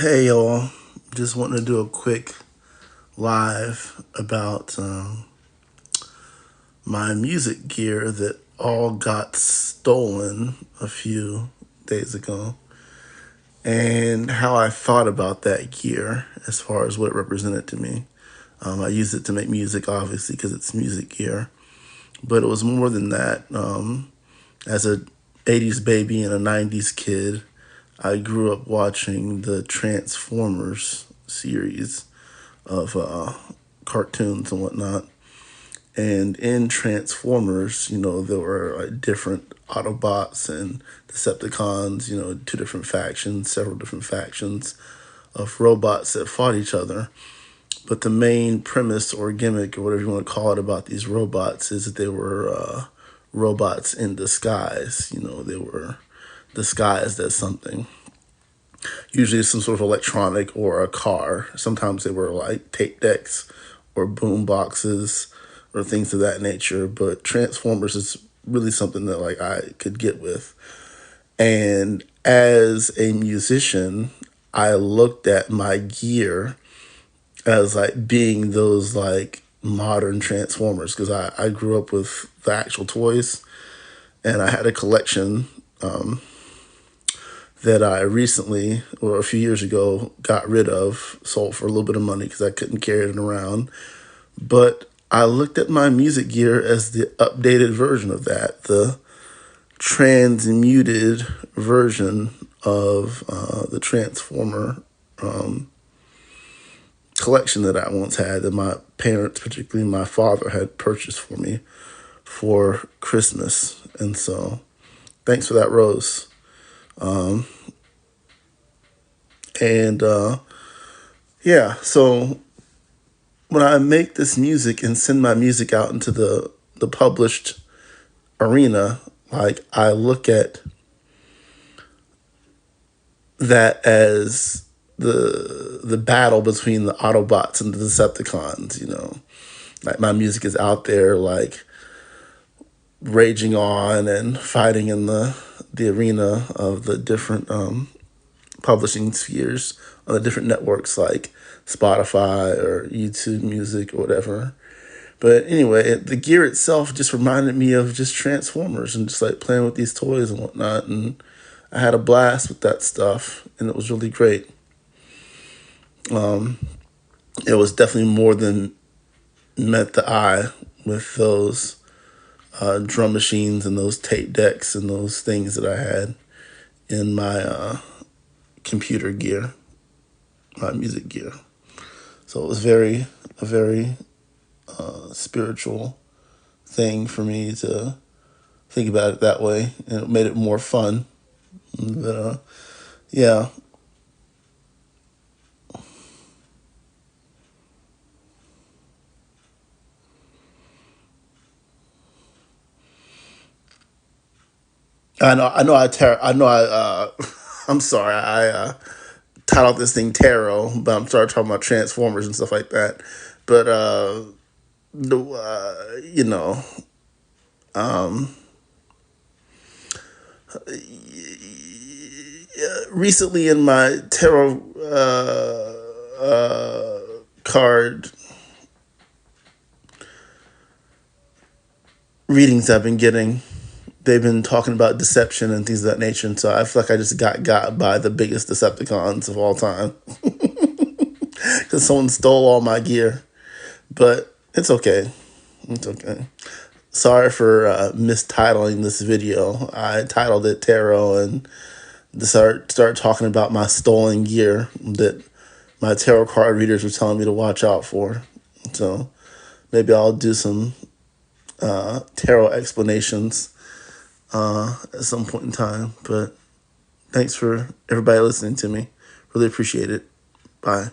Hey y'all, just wanting to do a quick live about my music gear that all got stolen a few days ago and how I thought about that gear as far as what it represented to me. I used it to make music, obviously, because it's music gear, but it was more than that. As a 80s baby and a 90s kid, I grew up watching the Transformers series of cartoons and whatnot. And in Transformers, there were different Autobots and Decepticons, two different factions, several different factions of robots that fought each other. But the main premise or gimmick or whatever you want to call it about these robots is that they were robots in disguise. They were disguised as something. Usually some sort of electronic or a car. Sometimes they were like tape decks or boom boxes or things of that nature. But Transformers is really something that I could get with. And as a musician, I looked at my gear as being those modern Transformers because I grew up with the actual toys and I had a collection that I recently, or a few years ago, got rid of, sold for a little bit of money because I couldn't carry it around. But I looked at my music gear as the updated version of that, the transmuted version of the Transformer collection that I once had that my parents, particularly my father, had purchased for me for Christmas. And so thanks for that, Rose. And yeah, so when I make this music and send my music out into the published arena, I look at that as the battle between the Autobots and the Decepticons. My music is out there raging on and fighting in the arena of the different publishing spheres on the different networks like Spotify or YouTube Music or whatever. But anyway, the gear itself just reminded me of just Transformers and just playing with these toys and whatnot. And I had a blast with that stuff and it was really great. It was definitely more than met the eye with those drum machines and those tape decks and those things that I had in my computer gear, my music gear. So it was a very spiritual thing for me to think about it that way, and it made it more fun. But yeah, I know, I'm sorry, I titled this thing Tarot, but I'm started talking about Transformers and stuff like that. But the you know, recently in my tarot card readings I've been getting, they've been talking about deception and things of that nature. And so I feel like I just got by the biggest Decepticons of all time because someone stole all my gear. But it's okay. It's okay. Sorry for mistitling this video. I titled it Tarot and start talking about my stolen gear that my tarot card readers were telling me to watch out for. So maybe I'll do some tarot explanations at some point in time. But thanks for everybody listening to me. Really appreciate it. Bye.